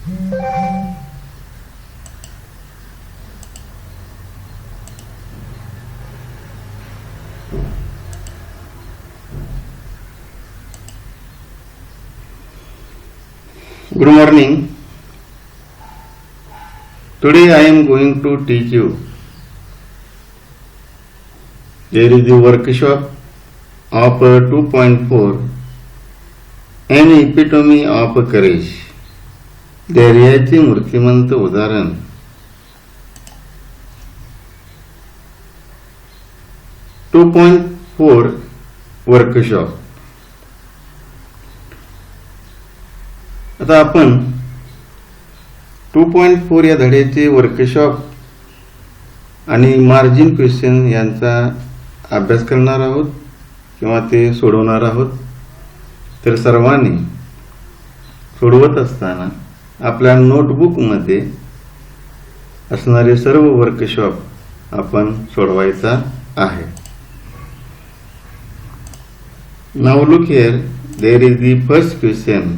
Good morning. Today I am going to teach you. There is the workshop of 2.4 An epitome of courage. धैर्याचे मूर्तिमंत उदाहरण. Two point 4 workshop. आता आपण 2.4 या धड्याचे workshop आणि margin question यांचा अभ्यास करणार आहोत किंवा ते सोडवणार आहोत. तर सर्वांनी सोडवत असताना आपल्या नोटबुकमध्ये असणारे सर्व वर्कशॉप आपण सोडवायचा आहे. Now look here, there is the first question.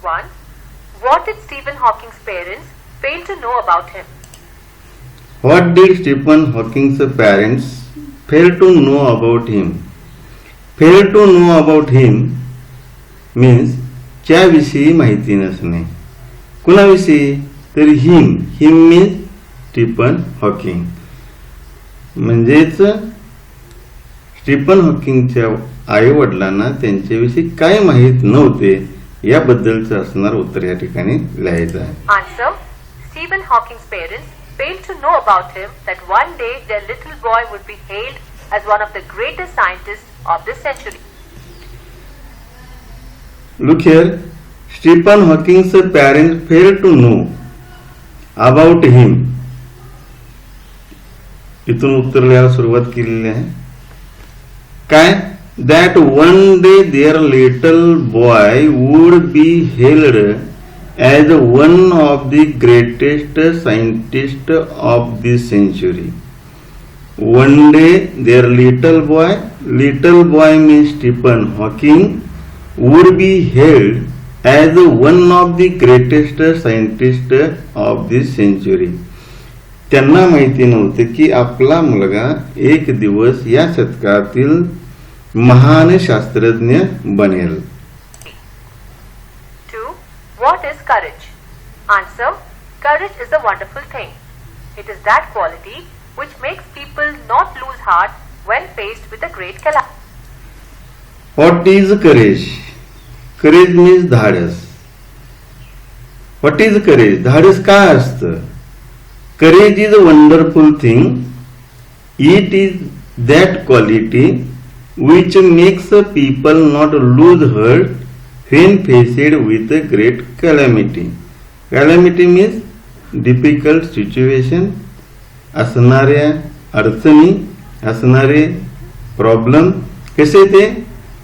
1. What did Stephen Hawking's parents fail to know about him? What did Stephen Hawking's parents fail to know about him? Fail to know about him means त्याविषयी माहिती नसणे. कुणाविषयी? तर हिम. हिम means Stephen Hawking. म्हणजेच Stephen हॉकिंगच्या आई वडिलांना त्यांच्याविषयी काय माहित नव्हते याबद्दलचं असणार उत्तर या ठिकाणी लिहायचं आहे. Answer. Stephen Hawking's parents failed to know about him that one day their little boy would be hailed as one of the greatest scientists of this century. Look here, Stephen Hawking's parents failed to know about him. इथून उत्तर लिहायला सुरुवात केलेली आहे. काय? That one day their little boy would be hailed as one of the greatest scientists of this century. One day their little boy means Stephen Hawking, would be hailed as one of the greatest scientists of this century. त्यांना माहिती नव्हते की आपला मुलगा एक दिवस या शतकातील महान शास्त्रज्ञ बनेल. 2. What is courage? Answer. Courage is a wonderful thing. It is that quality which makes people not lose heart when faced with a great calamity. What is courage? Courage means धाडस. What is courage? धाडस काय असतं? Courage is a wonderful thing. It is that quality which makes people not lose heart when faced with a great calamity. Calamity means difficult situation. असणाऱ्या अडचणी, असणारे problem कसे ते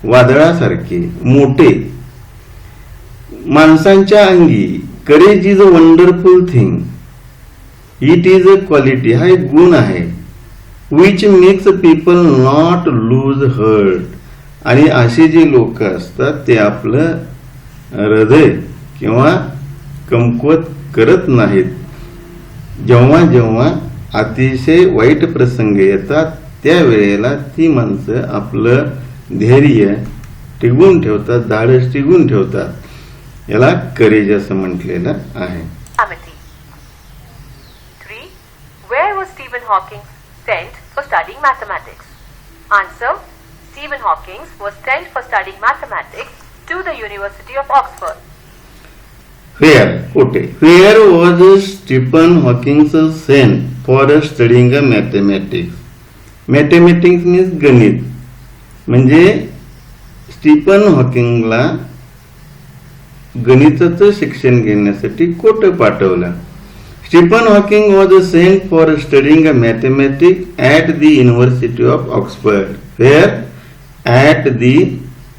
वादळासारखे मोठे. माणसांच्या अंगी courage is a wonderful thing. It is a quality. हा एक गुण आहे. Which makes people not lose hurt. आणि असे जे लोक असतात ते आपलं हृदय किंवा कमकुवत करत नाहीत. जेव्हा जेव्हा अतिशय वाईट प्रसंग येतात त्यावेळेला ती माणसं आपलं धैर्य टिकवून ठेवतात, धाडस टिकवून ठेवतात. याला करेज असं म्हटलेलं आहे. 3. Where was Stephen Hawking sent for studying mathematics? Answer. Stephen Hawking was sent for studying mathematics to the University of Oxford. Where was Stephen Hawking sent for studying mathematics? Mathematics means गणित. म्हणजे Stephen हॉकिंगला गणिताचं शिक्षण घेण्यासाठी कोठे पाठवलं? Stephen Hawking was sent for studying mathematics at the University of Oxford. Where? At the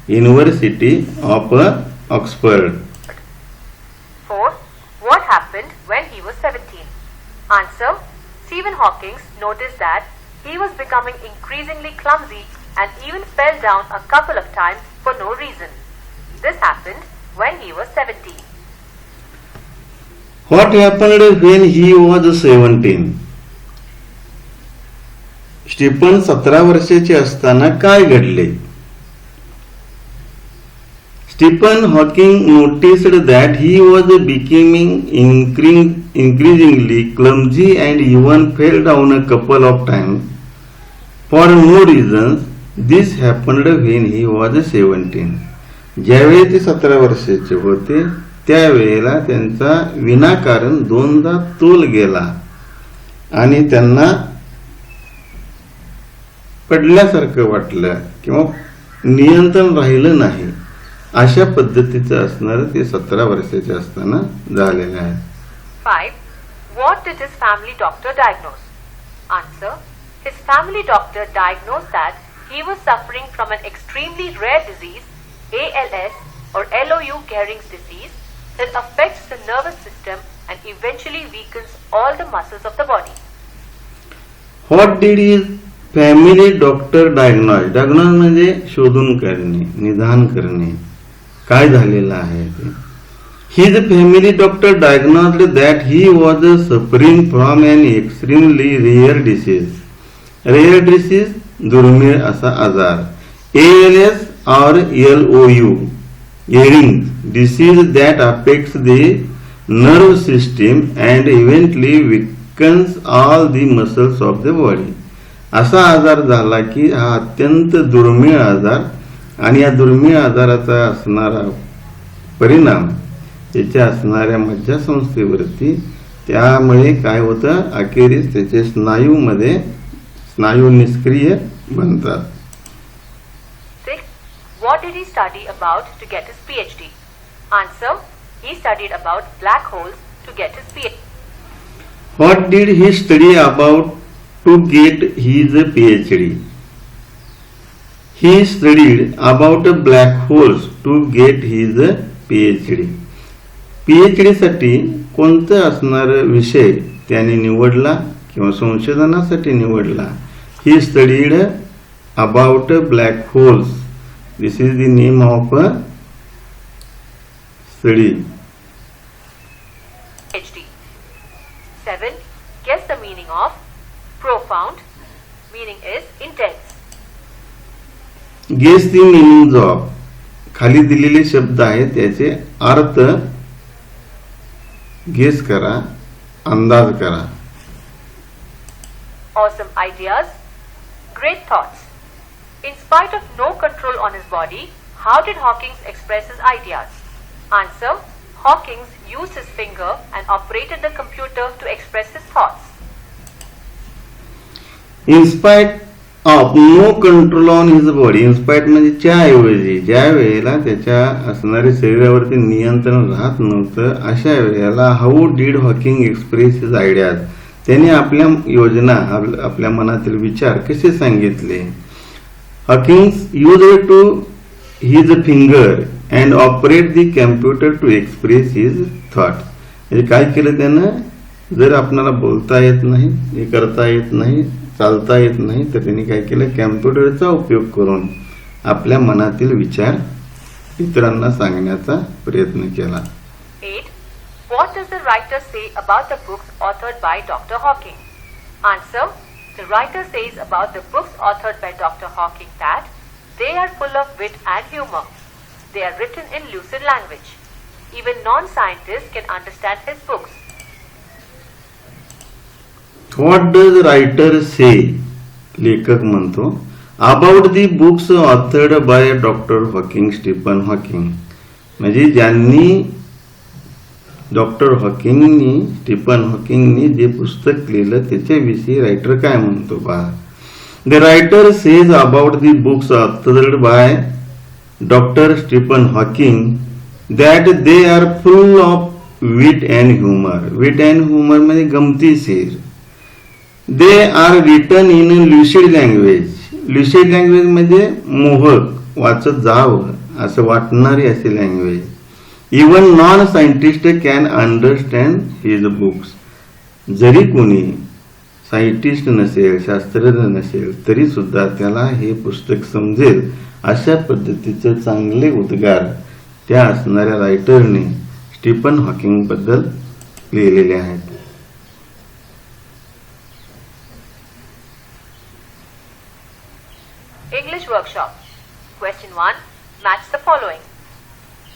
University of Oxford. 4. What happened when he was 17? Answer. Stephen Hawking noticed that he was becoming increasingly clumsy and even fell down a couple of times for no reason. This happened when he was 17. What happened when he was 17? Stephen 17 वर्षाचे असताना काय घडले? Stephen Hawking noticed that he was becoming increasingly clumsy and even fell down a couple of times for no reason. This happened when he was 17. ज्यावेळी ते 17 वर्षाचे होते त्यावेळेला त्यांचा विनाकारण 2दा तोल गेला आणि त्यांना पडल्यासारखं वाटलं किंवा नियंत्रण राहिलं नाही. अशा पद्धतीचं असणार ते 17 वर्षाचे असताना झालेलं आहे. 5. What did his family doctor diagnose? Answer. His family doctor diagnosed that he was suffering from an extremely rare disease, ALS or LOU Gehrig's disease, that affects the nervous system and eventually weakens all the muscles of the body. What did his family doctor diagnose? Diagnose म्हणजे शोधून करणे, निदान करणे. काय झालेलं आहे ते? His family doctor diagnosed that he was suffering from an extremely rare disease. Rare disease दुर्मिळ असा आजार. ALS or LOU Gehrig's disease that affects the nerve system and eventually weakens all the muscles of the body. असा आजार झाला की हा अत्यंत दुर्मिळ आजार आणि या दुर्मिळ आजाराचा असणारा परिणाम त्याच्या असणाऱ्या मज्जासंस्थेवरती, त्यामुळे काय होतं, अखेरीस त्याचे स्नायू निष्क्रिय बनतात. 6. What did he study about to get his PhD? Answer. He studied about black holes to get his PhD. What did he study about to get his PhD? He studied about black holes to get his PhD. PhD साठी कोणतं असणार विषय त्याने निवडला किंवा संशोधनासाठी निवडला? He studied about black holes. This is the name of study. PhD. 7. Guess the meaning of profound. Meaning is intense. Guess the meaning of. खाली दिलेले शब्द आहेत त्याचे अर्थ गेस करा, अंदाज करा. Awesome ideas. Great thoughts. In spite of no control on his body, how did Hawking express his ideas? Answer. Hawking used his finger and operated the computer to express his thoughts. In spite of no control on his body. In spite म्हणजे त्याऐवजी ज्या वेळेला त्याच्या असणाऱ्या शरीरावरती नियंत्रण राहत नव्हतं अशा वेळेला how did Hawking express his ideas, त्याने आपल्या योजना, आपल्या मनातील विचार कसे सांगितले. Hawking used to his finger and operate the computer to express his thought. म्हणजे काय केलं त्यानं, जर आपल्याला बोलता येत नाही, हे करता येत नाही, चालता येत नाही, तर त्यांनी काय केलं, कॅम्प्युटरचा उपयोग करून आपल्या मनातील विचार इतरांना सांगण्याचा प्रयत्न केला. 8. What does the writer say about the books authored by Dr. Hawking? Answer. The writer says about the books authored by Dr. Hawking that they are full of wit and humor. They are written in lucid language. Even non-scientists can understand his books. What does writer say? लेखक म्हणतो about the books authored by doctor Hawking, Stephen Hawking. म्हणजे ज्यांनी doctor हॉकिंगनी, Stephen हॉकिंगनी जे पुस्तक लिहिलं त्याच्याविषयी writer काय म्हणतो पहा. The writer says about the books authored by doctor Stephen Hawking that they are full of wit and humour. Wit and humour म्हणजे गमतीशीर. They are written in lucid language. Lucid language म्हणजे मोहक, वाचत जावं असं वाटणारी अशी language. Even non scientist can understand his books. जरी कोणी सायंटिस्ट नसेल, शास्त्रज्ञ नसेल, तरी सुद्धा त्याला हे पुस्तक समजेल अशा पद्धतीचे चांगले उद्गार त्या असणाऱ्या रायटरने स्टीफन हॉकिंग बद्दल लिहिलेले आहेत. English workshop. Question 1. Match the following.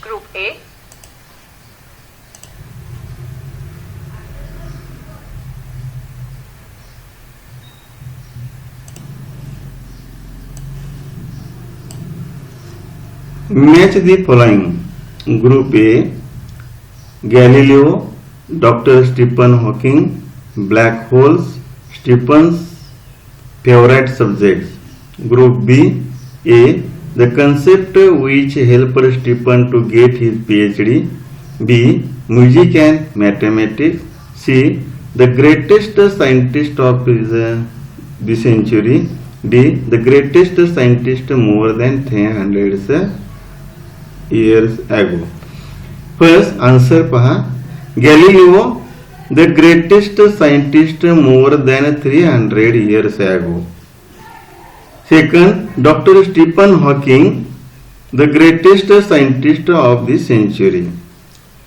Group A. Match the following. Group A. Galileo, Dr. Stephen Hawking, black holes, Stephen's favorite subjects. Group B. A. The concept which helped Stephen to get his PhD. B. Music and mathematics. C. The greatest scientist of the century. D. The greatest scientist more than 300 years ago. First answer पहा. Galileo, the greatest scientist more than 300 years ago. Second, Dr. Stephen Hawking, the greatest scientist of the century.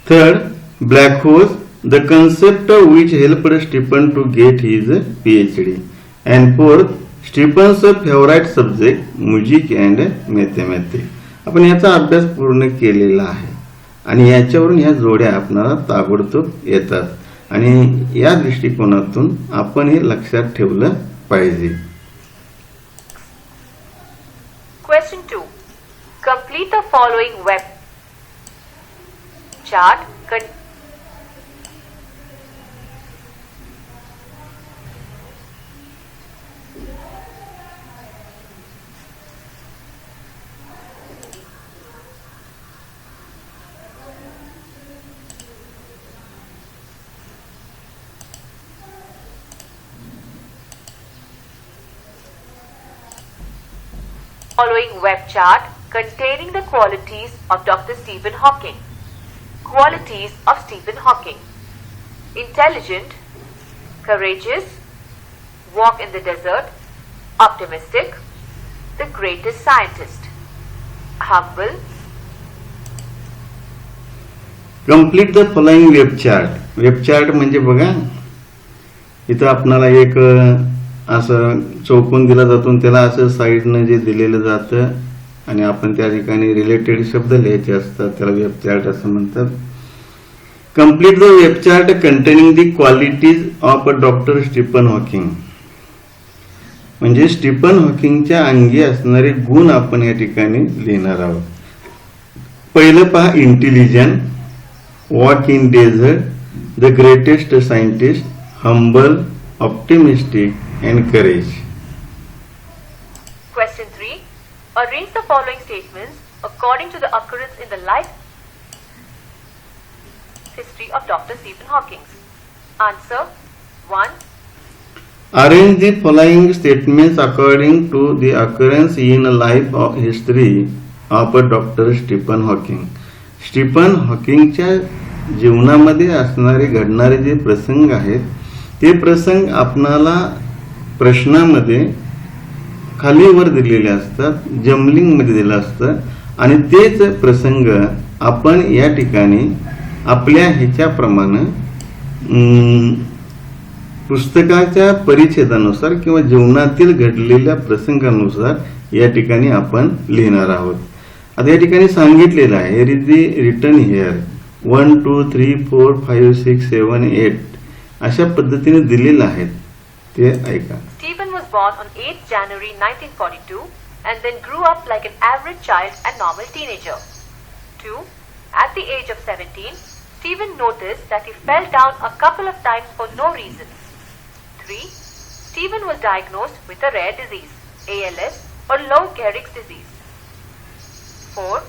Third, black holes, the concept which helped Stephen to get his PhD. And fourth, Stephen's favorite subject, music and mathematics. आपण याचा अभ्यास पूर्ण केलेला आहे आणि याच्यावरून ह्या जोड्या आपल्याला ताबडतोब येतात आणि या दृष्टिकोनातून आपण हे लक्षात ठेवलं पाहिजे. Question 2. Complete the following web chart. Following web chart containing the qualities of Dr. Stephen Hawking. Qualities of Stephen Hawking: intelligent, courageous, walk in the desert, optimistic, the greatest scientist, humble. Complete the following web chart. Web chart म्हणजे बघा इथं आपणाला एक असं चौकोन दिला जातो त्याला असं साईडनं जे दिलेलं जातं आणि आपण त्या ठिकाणी रिलेटेड शब्द लिहायचे असतात त्याला वेब चार्ट असं म्हणतात. Complete the web chart containing the qualities of doctor Stephen Hawking. म्हणजे स्टीफन हॉकिंगच्या अंगी असणारे गुण आपण या ठिकाणी लिहिणार आहोत. पहिलं पहा, intelligent, walk in desert, the greatest scientist, humble, optimistic and courage. Question 3. Arrange the following statements according to the occurrence in the life history of Dr. Stephen Hawking. Answer 1. Arrange the following statements according to the occurrence in life of history of Dr. Stephen Hawking. Stephen हॉकिंगच्या जीवनामध्ये असणारे घडणारे जे प्रसंग आहेत ते प्रसंग आपणाला प्रश्नामध्ये खाली वर दिलेले असतात, जमलिंग मध्ये दिलं असतं आणि तेच प्रसंग आपण या ठिकाणी आपल्या ह्याच्याप्रमाणे पुस्तकाच्या परिच्छेदानुसार किंवा जीवनातील घडलेल्या प्रसंगानुसार या ठिकाणी आपण लिहिणार आहोत. आता या ठिकाणी सांगितलेलं आहे here is the written here 1 2 3 4 5 6 7 8 अशा पद्धतीने दिलेलं आहे ते ऐका. Stephen was born on 8th January 1942 and then grew up like an average child and normal teenager. 2. At the age of 17, Stephen noticed that he fell down a couple of times for no reason. 3. Stephen was diagnosed with a rare disease, ALS or Lou Gehrig's disease. 4.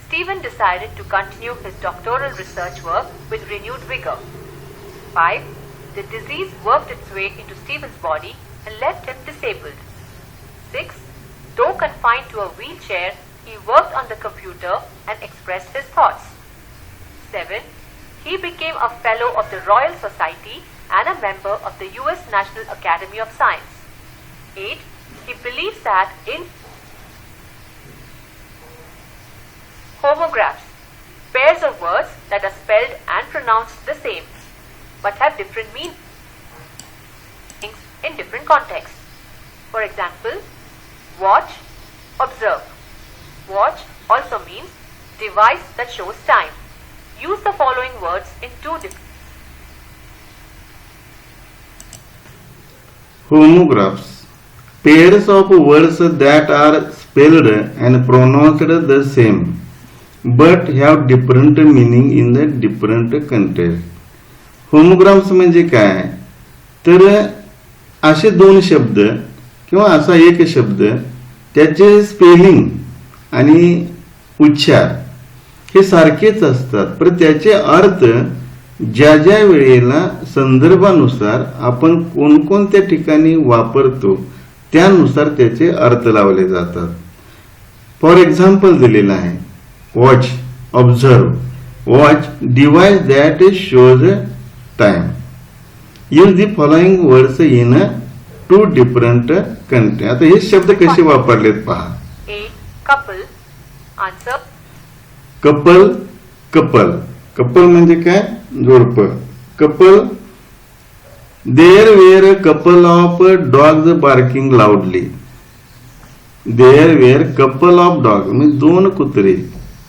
Stephen decided to continue his doctoral research work with renewed vigor. 5. The disease worked its way into Stephen's body and left him disabled. 6. Though confined to a wheelchair, he worked on the computer and expressed his thoughts. 7. He became a fellow of the Royal Society and a member of the US National Academy of Science. 8. He believes that in homographs, pairs of words that are spelled and pronounced the same, but have different meanings in different contexts. For example, watch, observe. Watch also means device that shows time. Use the following words in two different Homographs. Pairs of words that are spelled and pronounced the same but have different meaning in the different context. होमोग्राम्स म्हणजे काय तर असे दोन शब्द किंवा असा एक शब्द त्याचे स्पेलिंग आणि उच्चार हे सारखेच असतात पण त्याचे अर्थ ज्या ज्या वेळेला संदर्भानुसार आपण कोणकोणत्या ठिकाणी वापरतो त्यानुसार त्याचे अर्थ लावले जातात. फॉर एक्झाम्पल दिलेला आहे watch, observe. Watch device that shows time. Use the following words in two different context. आता हे शब्द कसे वापरलेत पहा. A. Couple. Answer. Couple, couple. Couple म्हणजे काय जोडपं. Couple. There were a couple of dogs barking loudly. There were couple of dog म्हणजे दोन कुत्रे,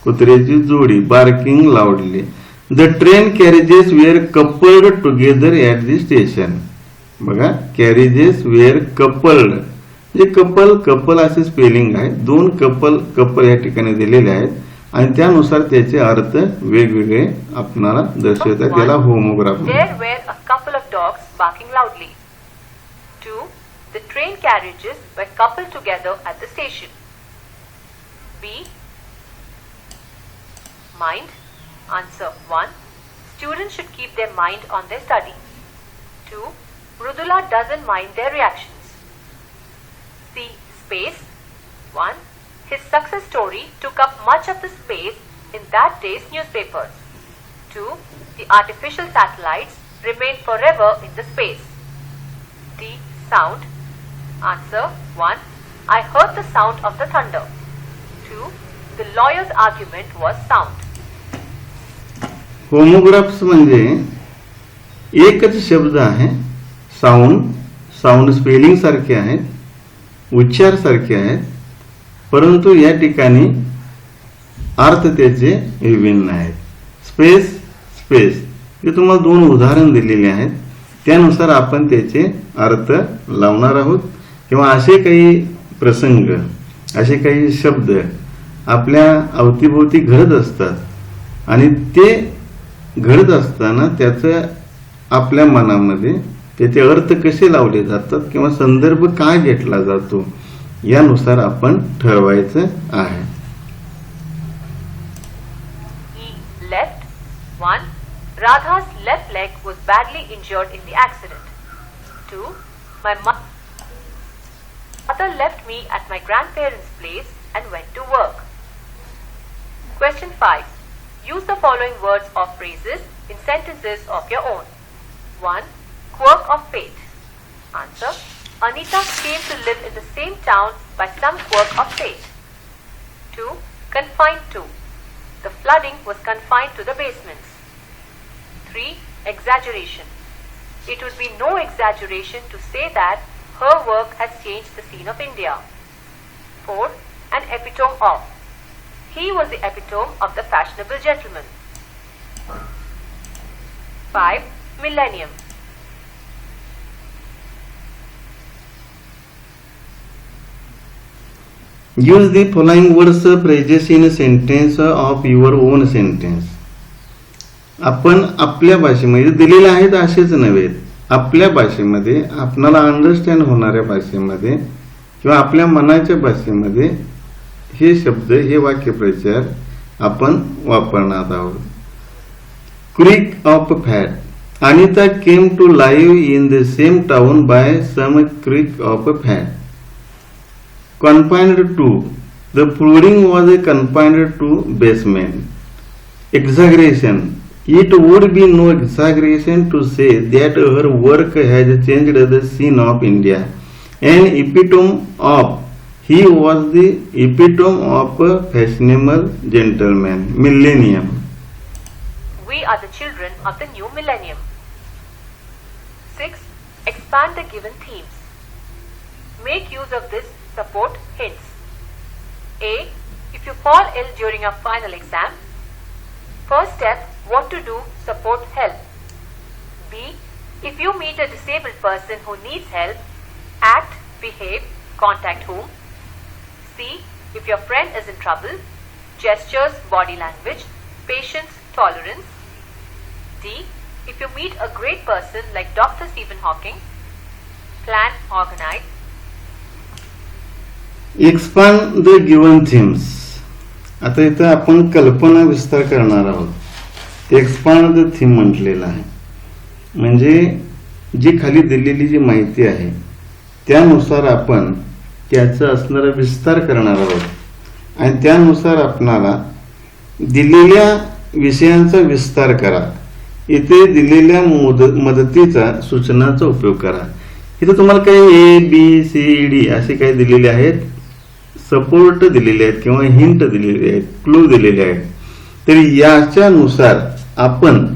कुत्र्याची जोडी barking loudly. The train carriages were coupled together at the station. बघा carriages were coupled म्हणजे कपल कपल असे स्पेलिंग आहे. दोन कपल कपल या ठिकाणी दिलेले आहेत आणि त्यानुसार त्याचे अर्थ वेगवेगळे आपल्याला दर्शवतात. त्याला homograph. There were a couple of dogs barking loudly. 2. The train carriages were coupled together at the station. B. Mind. Answer 1. Students should keep their mind on their study. 2. Mrudula doesn't mind their reactions. C. Space. 1. His success story took up much of the space in that day's newspapers. 2. The artificial satellites remained forever in the space. D. Sound. Answer 1. I heard the sound of the thunder. 2. The lawyer's argument was sound. Homographs म्हणजे एकच शब्द आहे. Sound, sound spelling सारखे आहेत, उच्चार सारखे आहेत, परंतु या ठिकाणी अर्थ त्याचे विभिन्न आहेत. स्पेस, स्पेस हे तुम्हाला दोन उदाहरण दिलेले आहेत. त्यानुसार आपण त्याचे अर्थ लावणार आहोत किंवा असे काही प्रसंग, असे काही शब्द आपल्या अवतीभोवती घडत असतात आणि ते घडत असताना त्याचं आपल्या मनामध्ये त्याचे अर्थ कसे लावले जातात किंवा संदर्भ काय घेतला जातो यानुसार आपण ठरवायचं आहे. E. Left. 1. Radha's left leg was badly injured in the accident. 2. My mother left me at my grandparents' place and went to work. Question 5. Use the following words or phrases in sentences of your own. 1. Quirk of fate. Answer. Anita came to live in the same town by some quirk of fate. 2. Confined to. The flooding was confined to the basements. 3. Exaggeration. It would be no exaggeration to say that her work has changed the scene of India. 4. An epitome of. He was the epitome of the fashionable gentleman. 5. Millennium. Use the following words phrases in a sentence of your own sentence. आपण आपल्या भाषेमध्ये दिलेले आहेत असेच नव्हे, आपल्या भाषेमध्ये आपणाला अंडरस्टँड होणाऱ्या भाषेमध्ये किंवा आपल्या मनाच्या भाषेमध्ये हे शब्द, हे वाक्यप्रचार आपण वापरणार आहोत. Quirk of fate. Anita came to live in the same town by some quirk of fate. Confined to. The flooding was confined to basement. Exaggeration. It would be no exaggeration to say that her work has changed the scene of India. An epitome of. He was the epitome of a fashionable gentleman. Millennium. We are the children of the new millennium. 6. Expand the given themes. Make use of this support hints. A. If you fall ill during your final exam. First step, what to do, support help. B. If you meet a disabled person who needs help, act, behave, contact whom. C. If your friend is in trouble, gestures, body language, patience, tolerance. D. If you meet a great person like Dr. Stephen Hawking, plan, organize. Expand the given themes. आता इथं आपण कल्पना विस्तार करणार आहोत. Expand the theme म्हटलेलं आहे. म्हणजे जी खाली दिलेली जी माहिती आहे त्यानुसार आपण त्याचा असणारा विस्तार करणार आहोत आणि त्यानुसार आपणाला दिलेल्या विषयांचा विस्तार करा. इथे दिलेल्या मदतीचा सूचनाचा उपयोग करा. इथे तुम्हाला काही ABCD असे काही दिलेले आहेत, सपोर्ट दिलेले आहेत किंवा हिंट दिलेले आहेत, क्लू दिलेले आहेत. तर याच्यानुसार आपण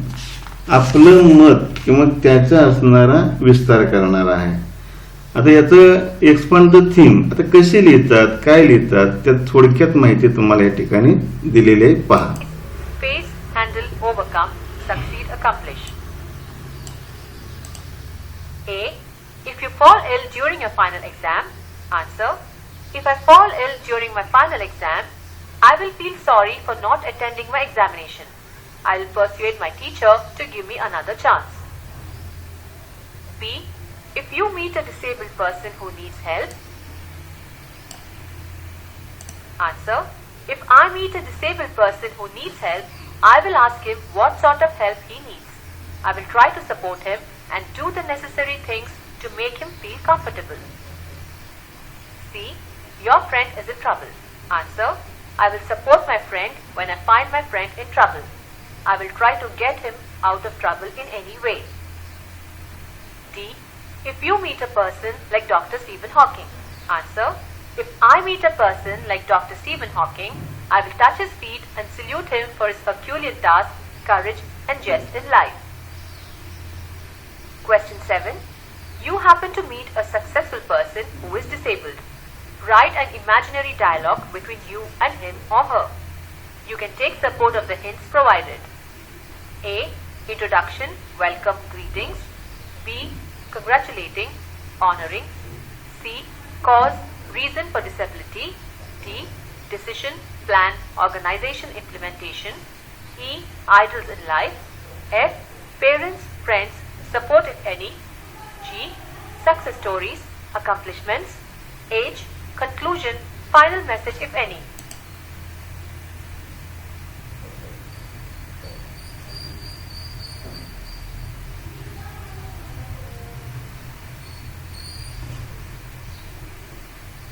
आपलं मत किंवा त्याचा असणारा विस्तार करणार आहे. आता याचं एक्सपांड द थीम आता कशी लिहितात, काय लिहितात, त्यात थोडक्यात माहिती तुम्हाला या ठिकाणी दिलेली आहे. पहा. Face, handle, overcome, succeed, accomplish. A. If you fall ill during your final exam. Answer. If I fall ill during my final exam, I will feel sorry for not attending my examination. I will persuade my teacher to give me another chance. B. If you meet a disabled person who needs help. Answer. If I meet a disabled person who needs help, I will ask him what sort of help he needs. I will try to support him and do the necessary things to make him feel comfortable. C. Your friend is in trouble. Answer. I will support my friend when I find my friend in trouble. I will try to get him out of trouble in any way. D. If you meet a person like Dr. Stephen Hawking. Answer. If I meet a person like Dr. Stephen Hawking, I will touch his feet and salute him for his Herculean task, courage and zest in life. Question 7. You happen to meet a successful person who is disabled. Write an imaginary dialogue between you and him or her. You can take support of the hints provided. A. Introduction, welcome, greetings. B. Congratulating, honoring. C. Cause, reason for disability. D. Decision, plan, organization, implementation. E. Idols in life. F. Parents, friends, support if any. G. Success stories, accomplishments. H. Conclusion, final message if any.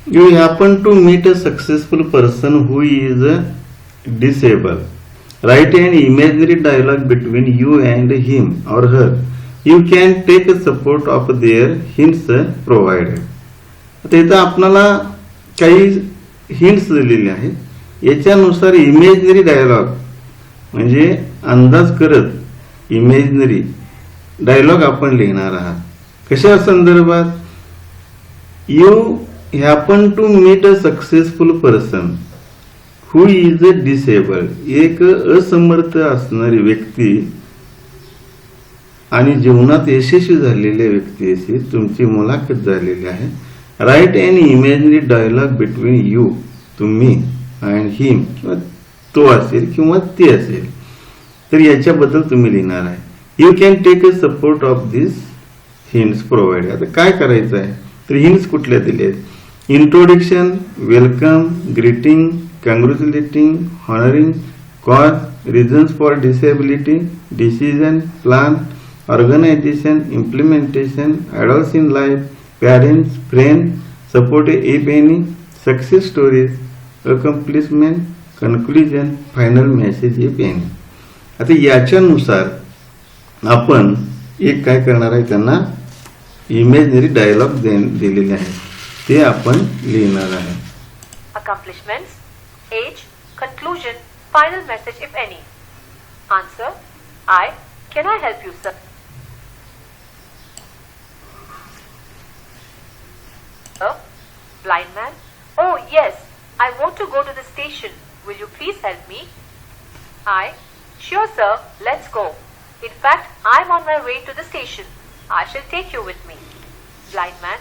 You happen to meet a successful person who is disabled. Write an imaginary dialogue between you and him or her. You can take support of their hints provided. आता इथं आपल्याला काही hints दिलेले आहेत. याच्यानुसार imaginary dialogue म्हणजे अंदाज करत इमेजनरी डायलॉग आपण लिहिणार आहात. कशा संदर्भात? You happen to meet a successful person who is a disabled. एक असमर्थ असणारी व्यक्ती आणि जीवनात यशस्वी झालेल्या व्यक्तीशी तुमची मुलाखत झालेली आहे. Write an imaginary dialogue between you, तुम्ही अँड हिम, किंवा तो असेल किंवा ती असेल. तर याच्याबद्दल तुम्ही लिहिणार आहे. You can take a support of this hints provide. आता काय करायचं आहे तर हिंट्स कुठल्या दिले आहेत? Introduction, welcome, greeting, congratulating, honouring, cause, reasons for disability, decision, plan, organisation, implementation, idols in life, parents, friends, support if any, success stories, accomplishment, conclusion, final message if any. आता याच्यानुसार आपण एक काय करणार आहे, त्यांना इमेजनरी डायलॉग दिलेले आहे ते आपण लिहिणार आहे. Accomplishments, age, conclusion, final message if any. Answer. I. Can I help you, sir? Blind man. Oh yes, I want to go to the station. Will you please help me? I. Sure sir, let's go. In fact, I'm on my way to the station. I shall take you with me. Blind man.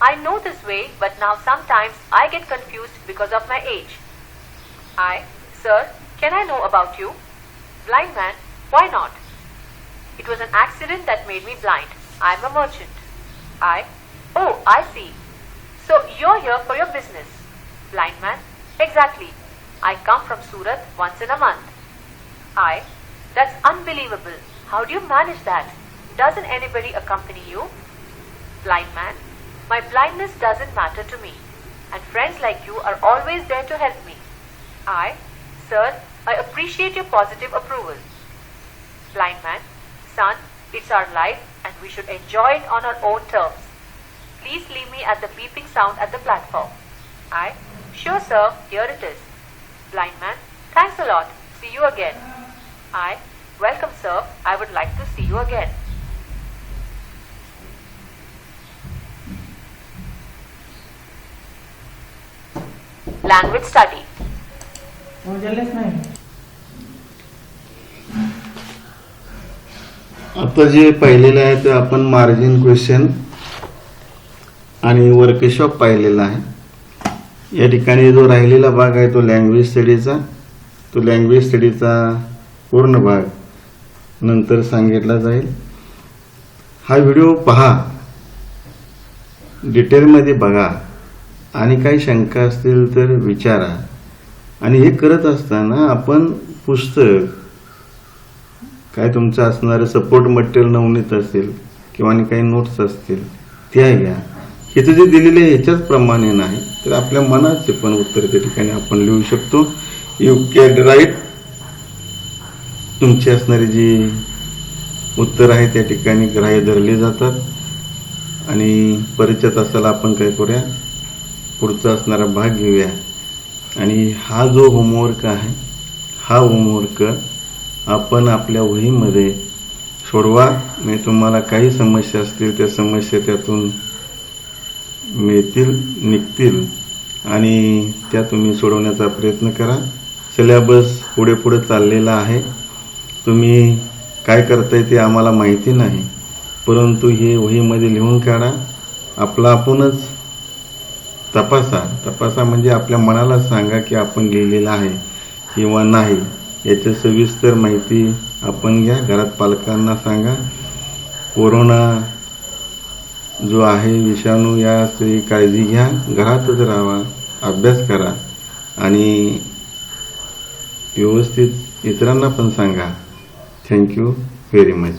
I know this way, but now sometimes I get confused because of my age. I. Sir, can I know about you? Blind man. Why not? It was an accident that made me blind. I'm a merchant. I. Oh, I see. So you're here for your business. Blind man. Exactly. I come from Surat once in a month. I. That's unbelievable. How do you manage that? Doesn't anybody accompany you? Blind man. My blindness doesn't matter to me, and friends like you are always there to help me. I. Sir, I appreciate your positive approval. Blind man. Son, it's our life and we should enjoy it on our own terms. Please leave me at the beeping sound at the platform. I. Sure sir, here it is. Blind man. Thanks a lot. See you again. I. Welcome sir, I would like to see you again. Language study. आता जे पाहिलेलं आहे ते आपण margin question आणि workshop पाहिलेला आहे. या ठिकाणी जो राहिलेला भाग आहे तो लँग्वेज स्टडीचा पूर्ण भाग नंतर सांगितला जाईल. हा व्हिडिओ पहा, डिटेलमध्ये बघा आणि काही शंका असतील तर विचारा. आणि हे करत असताना आपण पुस्तक काय तुमचं असणारं सपोर्ट मटेरियल नवनीत असेल किंवा आणि काही नोट्स असतील त्या घ्या. इथं जे दिलेले आहे ह्याच्याच प्रमाणे नाही तर आपल्या मनाचे पण उत्तर त्या ठिकाणी आपण लिहू शकतो. You can write. तुमची असणारी जी उत्तर आहे त्या ठिकाणी ग्राह्य धरले जातात. आणि परीक्षा तासाला आपण काय करूया, पुढचा असणारा भाग घेऊया. आणि हा जो होमवर्क आहे हा होमवर्क आपण आपल्या वहीमध्ये सोडवा. मी तुम्हाला काही समस्या असतील त्या समस्या त्यातून निघतील आणि त्या तुम्ही सोडवण्याचा प्रयत्न करा. सिलेबस पुढे पुढे चाललेला आहे. तुम्ही काय करताय ते आम्हाला माहिती नाही, परंतु हे वहीमध्ये लिहून काढा. आपला आपणच तपासा म्हणजे आपल्या मनाला सांगा की आपण लिहिलेलं आहे किंवा नाही. याची सविस्तर माहिती आपण घ्या. घरात पालकांना सांगा. कोरोना जो आहे विषाणू याची काळजी घ्या. घरातच राहा, अभ्यास करा आणि व्यवस्थित इतरांना पण सांगा. Thank you very much.